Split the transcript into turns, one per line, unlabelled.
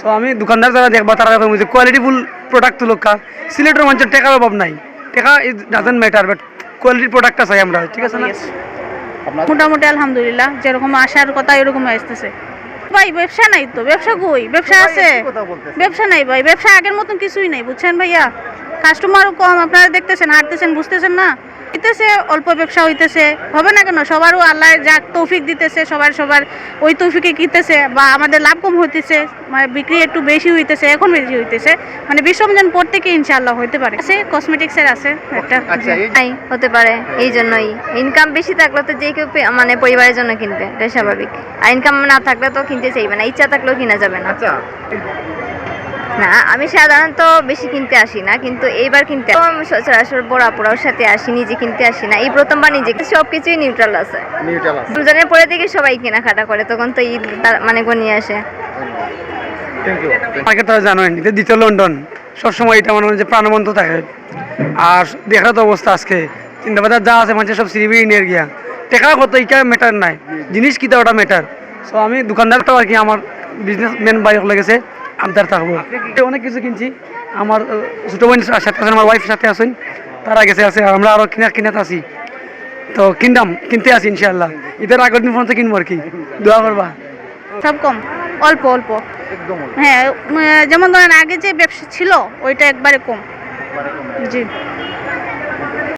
So আমি দোকানদার যারা দেখবা তারা বলছে কোয়ালিটিফুল প্রোডাক্ট লোকা সিলেটের মানুষের টাকার অভাব নাই, টাকা ইজ ডাজন্ট ম্যাটার, বাট কোয়ালিটির প্রোডাক্টটা চাই আমরা, ঠিক আছে না?
মোটামুটি আলহামদুলিল্লাহ যেরকম আসার কথা এরকম আসতেছে। ভাই ব্যবসা নাই তো, ব্যবসা কই? ব্যবসা আছে, ব্যবসা নাই ভাই, ব্যবসা আগের মতন কিছুই নাই, বুঝছেন ভাইয়া? কাস্টমারও কম, আপনারা দেখতেছেন, হাঁটতেছেন, বুঝতেছেন না? হইতেছে অল্প ব্যবসা হইতেছে, হবে না কেন? সবারও আল্লাহ যাক তৌফিক দিতেছে, সবার ওই তৌফিকে কিনতেছে, বা আমাদের লাভ কম হইতেছে, মানে বিক্রি একটু বেশি হইতেছে, এখন বেশি হইতেছে, মানে বিশ্বরমজান পর থেকে ইনশাআল্লাহ হইতে পারে। আছে কসমেটিক্সের আছে একটা,
নাই হতে পারে, এই জন্যই ইনকাম বেশি থাকলে তো যে কেউ মানে পরিবারের জন্য কিনবে, এটা স্বাভাবিক। আর ইনকাম না থাকলে তো কিনতে চাইবে না, ইচ্ছা থাকলেও কিনা যাবে না। না, আমি সাধারণত বেশি কিনতে আসি না, কিন্তু এইবার কিনতে সচরাচর বড় আপুরার সাথে আসি, নিজে কিনতে আসি না, এই প্রথমবার নিজে। সবকিছুই নিউট্রাল আছে। রমজানের পরে থেকে সবাই কেনাকাটা করে, তখন তো ঈদ মানে গনিয়ে আসে।
মার্কেট তো জানেন, এটা দ্বিতীয় লন্ডন, সবসময় এটা মনে হয় যে প্রাণবন্ত থাকে। আর দেখার তো অবস্থা আজকে চিন্তা বাজার যা আছে মানুষের সব সিরিবিরি নিয়ে গিয়া টেকা কত এটা ম্যাটার নাই, জিনিস কিতা ওটা ম্যাটার। সো আমি দোকানদারটাও আর কি আমার বিজনেসম্যান বাইক লেগেছে, আমদার থাকবো। অনেক কিছু কিনছি, আমার ছোটো বোন সাথে আছেন, আমার ওয়াইফের সাথে আছেন, তারা গেছে আছে, আমরা আরও কিনাতে আছি, তো কিনতে আছি ইনশাআল্লাহ। ঈদের আগের দিন পর্যন্ত কিনবো আর কি, দোয়া করবা।
সব কম, অল্প অল্প। হ্যাঁ, যেমন ধরেন আগে যে ব্যবসা ছিল ওইটা একবারে কম। জি।